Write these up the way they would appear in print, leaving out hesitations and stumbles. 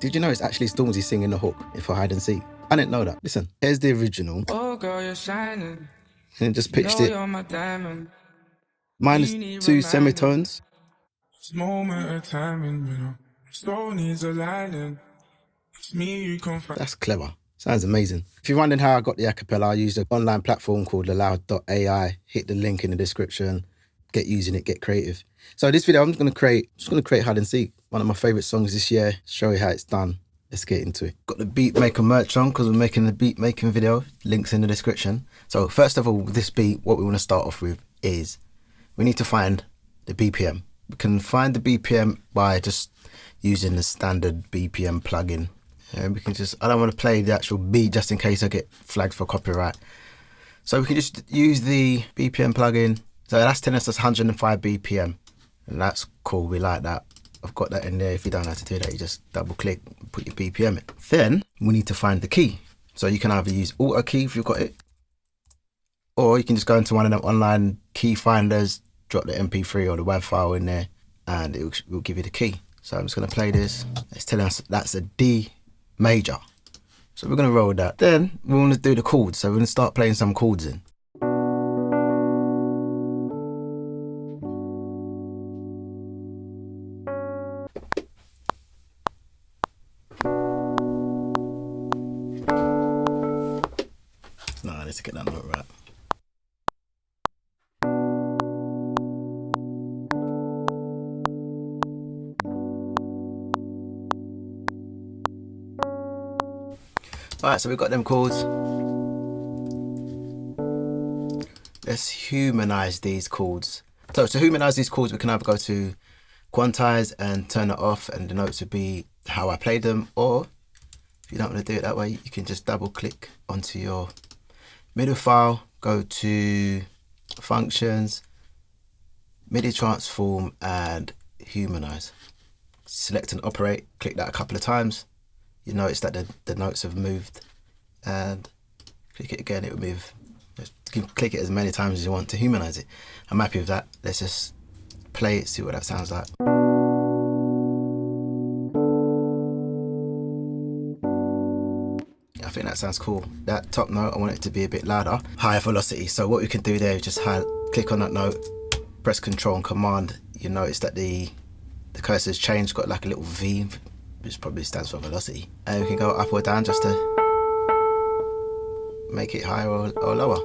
Did you know it's actually Stormzy singing the hook for hide and seek? I didn't know that. Listen, here's the original. Oh girl, you're shining. And just pitched it. You're my diamond. -2 semitones. This moment of timing, you know. Soul needs aligning. It's me you can find. That's clever. Sounds amazing. If you're wondering how I got the acapella, I used an online platform called Allow.ai. Hit the link in the description. Get using it, get creative. So this video, I'm just gonna create hide and seek. One of my favorite songs this year. Show you how it's done. Let's get into it. Got the beat maker merch on because we're making the beat making video. Links in the description. So first of all, with this beat, what we want to start off with is we need to find the BPM. We can find the BPM by just using the standard BPM plugin. And we can just, I don't want to play the actual beat just in case I get flagged for copyright. So we can just use the BPM plugin. So that's telling us that's 105 BPM. And that's cool, we like that. I've got that in there. If you don't know how to do that, you just double click, put your BPM in. Then we need to find the key. So you can either use Auto key if you've got it, or you can just go into one of them online key finders, drop the MP3 or the WAV file in there, and it will give you the key. So I'm just gonna play this. It's telling us that's a D major. So we're gonna roll that. Then we want to do the chords. So we're gonna start playing some chords in. No, let's get that note right. Alright, so we've got them chords. Let's humanize these chords. So to humanize these chords, we can either go to quantize and turn it off, and the notes would be how I played them, or if you don't want to do it that way, you can just double click onto your MIDI file, go to functions, MIDI transform, and humanize. Select and operate, click that a couple of times. You notice that the notes have moved, and click it again, it will move. You can click it as many times as you want to humanize it. I'm happy with that. Let's just play it, see what that sounds like. I think that sounds cool. That top note, I want it to be a bit louder, higher velocity. So what we can do there is just click on that note, press Control and Command. You notice that the cursor's changed, got like a little V, which probably stands for velocity. And we can go up or down just to make it higher or lower.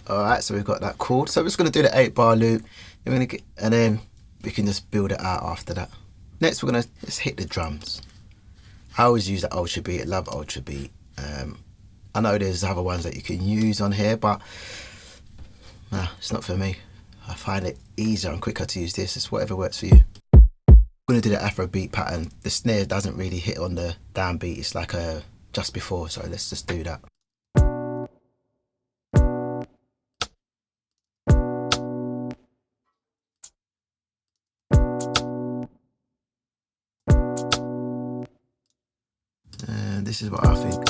Alright, so we've got that chord. So we're just going to do the 8-bar loop. And then we can just build it out after that. Next, we're going to just hit the drums. I always use the Ultra Beat. I love Ultra Beat. I know there's other ones that you can use on here, but it's not for me. I find it easier and quicker to use this. It's whatever works for you. I'm going to do the Afro Beat pattern. The snare doesn't really hit on the downbeat. It's like a just before, so let's just do that. And this is what I think.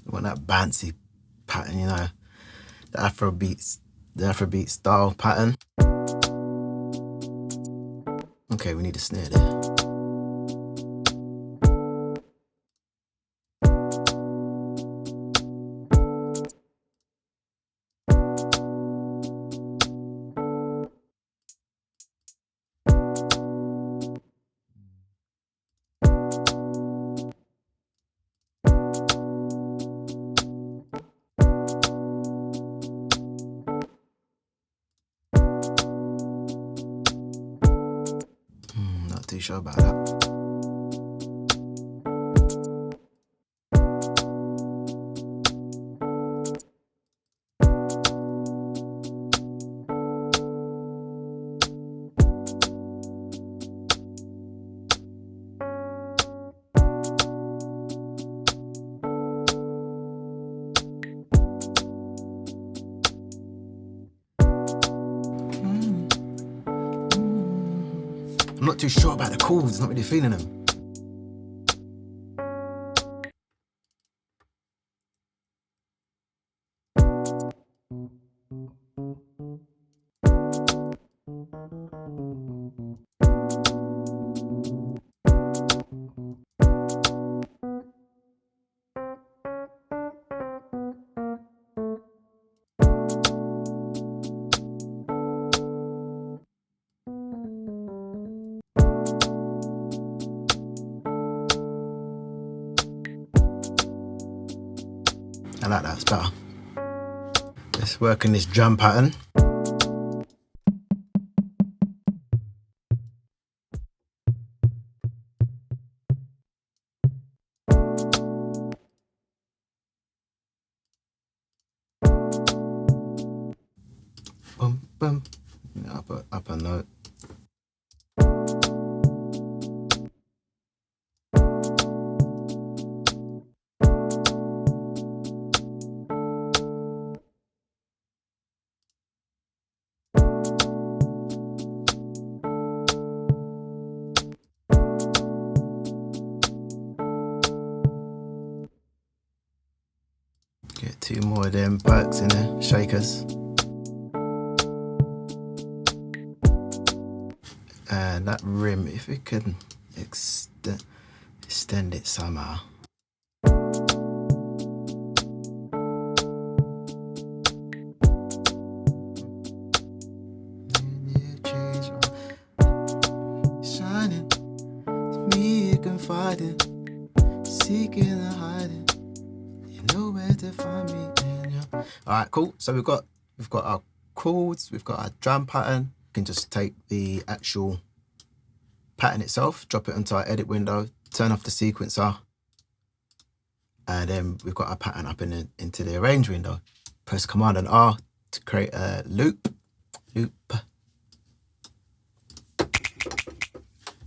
I want that bouncy pattern, you know, the Afro Beat style pattern. Okay, we need a snare there. Not too sure about that. I'm not too sure about the chords, not really feeling them. I like that, it's better. Let's work in this drum pattern. Boom, boom. Upper note. Get 2 more of them perks in there, shakers. And that rim, if we can extend it somehow. Shining, it's me you confiding, seeking and hiding. You know where to find me. Alright, cool. So we've got our chords, we've got our drum pattern. We can just take the actual pattern itself, drop it onto our edit window, turn off the sequencer, and then we've got our pattern up into the arrange window. Press Command and R to create a loop.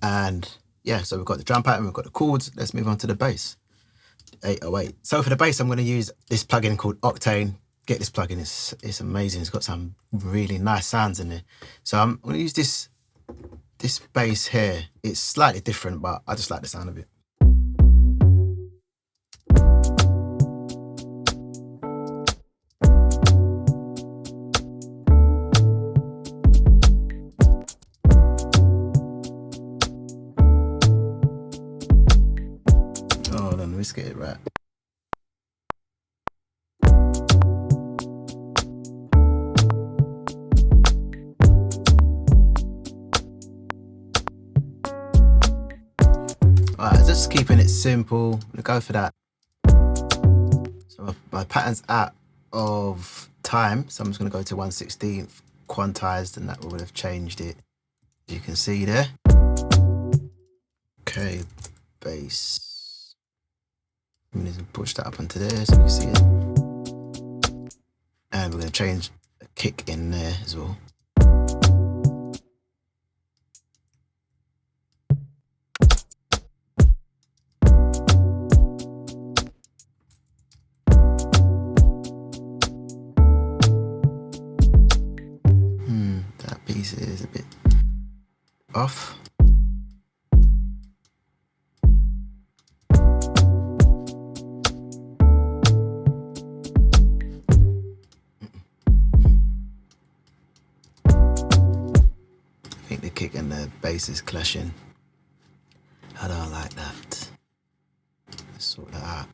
And yeah, so we've got the drum pattern, we've got the chords. Let's move on to the bass. 808. So for the bass, I'm going to use this plugin called Octane. Get this plugin, it's amazing. It's got some really nice sounds in there. So I'm going to use this bass here. It's slightly different, but I just like the sound of it. Hold on, let's get it right. Alright, just keeping it simple. I'm gonna go for that. So my pattern's out of time, so I'm just gonna go to 1/16 quantized, and that would have changed it. You can see there. Okay, bass. I'm gonna push that up onto there so you can see it. And we're gonna change a kick in there as well. That piece is a bit off. I think the kick and the bass is clashing. I don't like that. Let's sort that out.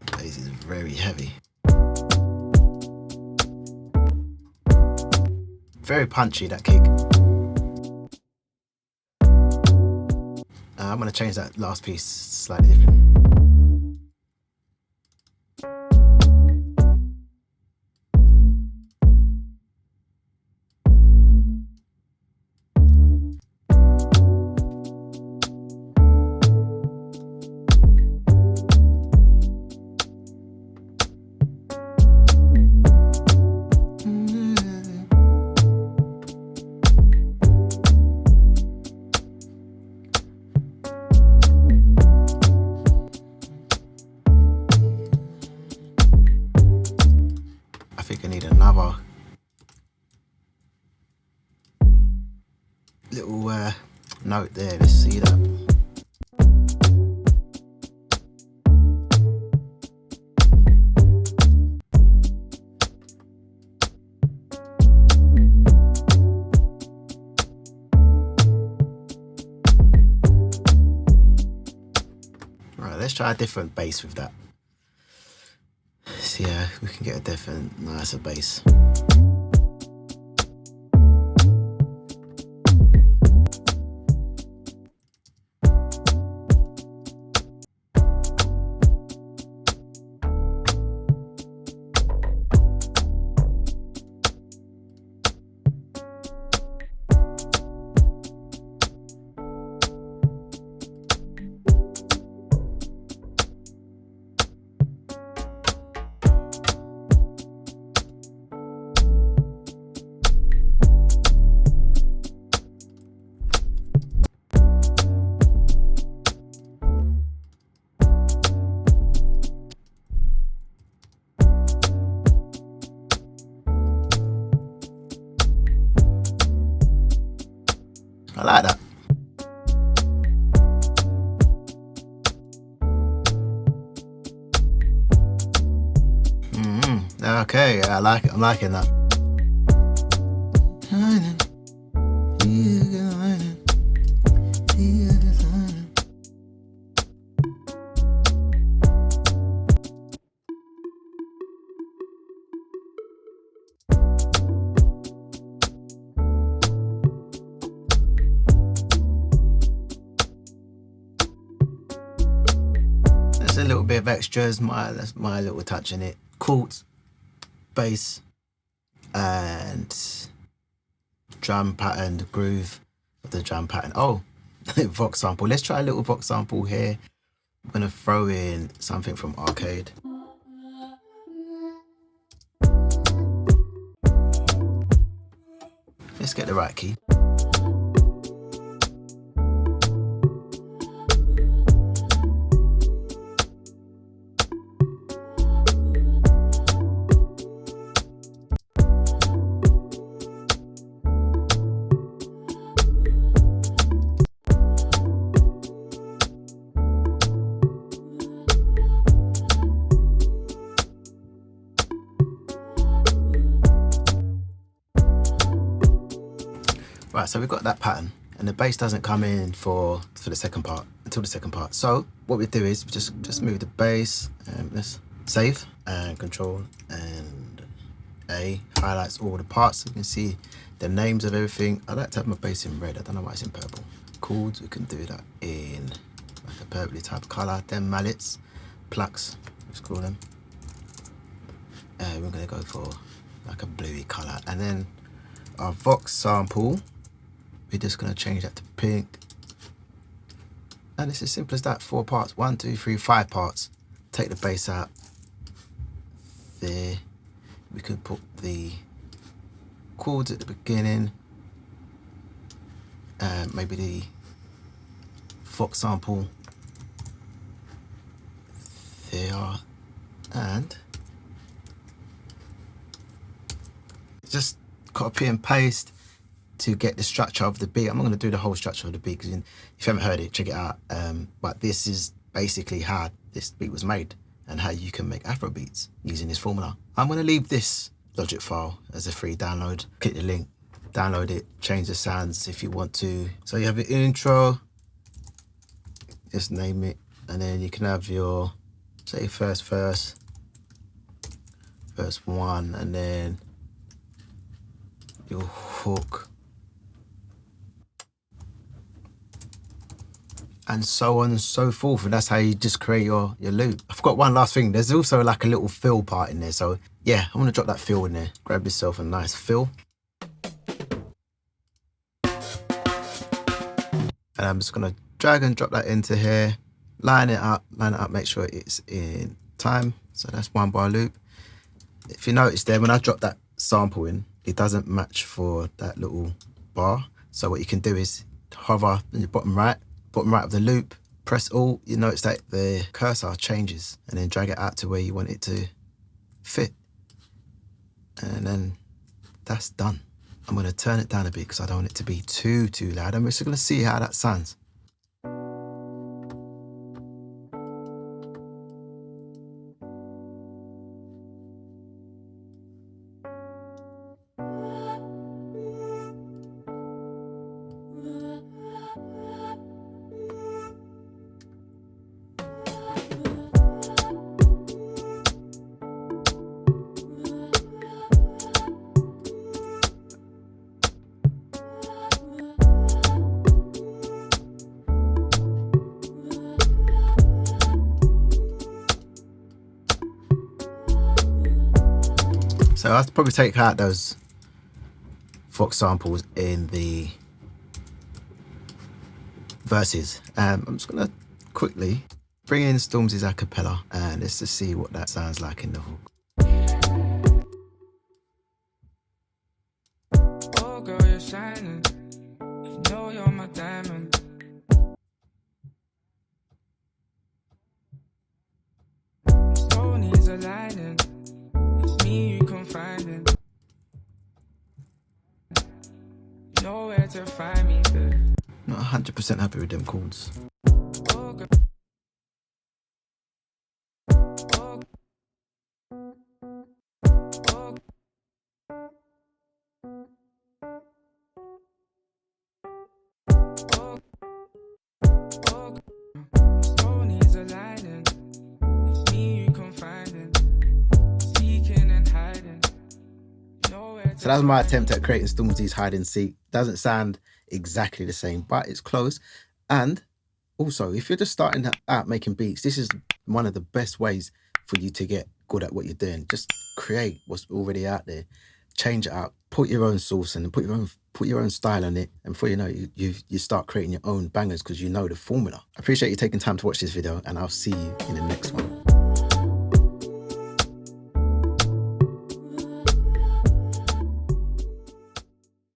The bass is very heavy. Very punchy, that kick. I'm going to change that last piece slightly different. another little note there. Let's see that. Right, let's try a different bass with that. See if we can get a different, nicer bass. I like that. Okay, I like it. I'm liking that. There's a little bit of extras. That's my little touch in it. Chords, bass, and drum pattern, groove of the drum pattern. Oh, Vox sample. Let's try a little Vox sample here. I'm gonna throw in something from Arcade. Let's get the right key. Right, so we've got that pattern, and the bass doesn't come in for the second part, until the second part. So what we do is we just move the bass, and let's save, and Control and A, highlights all the parts. You can see the names of everything. I like to have my bass in red. I don't know why it's in purple. Chords, we can do that in like a purpley type of color. Then mallets, plucks, let's call them. We're gonna go for like a bluey color, and then our Vox sample, we're just going to change that to pink. And it's as simple as that. 4 parts. 1, 2, 3, 5 parts. Take the bass out. There. We could put the chords at the beginning. Maybe the Vox sample. There. And just copy and paste to get the structure of the beat. I'm not going to do the whole structure of the beat because if you haven't heard it, check it out. But this is basically how this beat was made and how you can make Afro beats using this formula. I'm going to leave this Logic file as a free download. Click the link, download it, change the sounds if you want to. So you have your intro, just name it, and then you can have your, say, first verse, verse 1, and then your hook, and so on and so forth. And that's how you just create your loop. I forgot one last thing. There's also like a little fill part in there. So yeah, I'm gonna drop that fill in there. Grab yourself a nice fill. And I'm just gonna drag and drop that into here. Line it up, make sure it's in time. So that's 1 bar loop. If you notice there, when I drop that sample in, it doesn't match for that little bar. So what you can do is hover in the bottom right of the loop, press Alt, you notice that the cursor changes, and then drag it out to where you want it to fit. And then that's done. I'm going to turn it down a bit because I don't want it to be too loud. And we're just going to see how that sounds. So I'll probably take out those Fox samples in the verses. I'm just gonna quickly bring in Stormzy's a cappella and let's just see what that sounds like in the hook. Oh girl, you're shining. You know you're my diamond. Stonies aligning. It's me you confiding. Nowhere to find me, babe. Not 100% happy with them chords. Oh girl. Oh. Oh. Oh. Oh. Stonies aligning. It's me you confiding. Seeking and hiding. So that was my attempt at creating Stormzy's hide and seek. Doesn't sound exactly the same, but it's close. And also, if you're just starting out making beats, this is one of the best ways for you to get good at what you're doing. Just create what's already out there, change it up, put your own sauce in, and put your own style on it. And before you know it, you start creating your own bangers because you know the formula. I appreciate you taking time to watch this video, and I'll see you in the next one.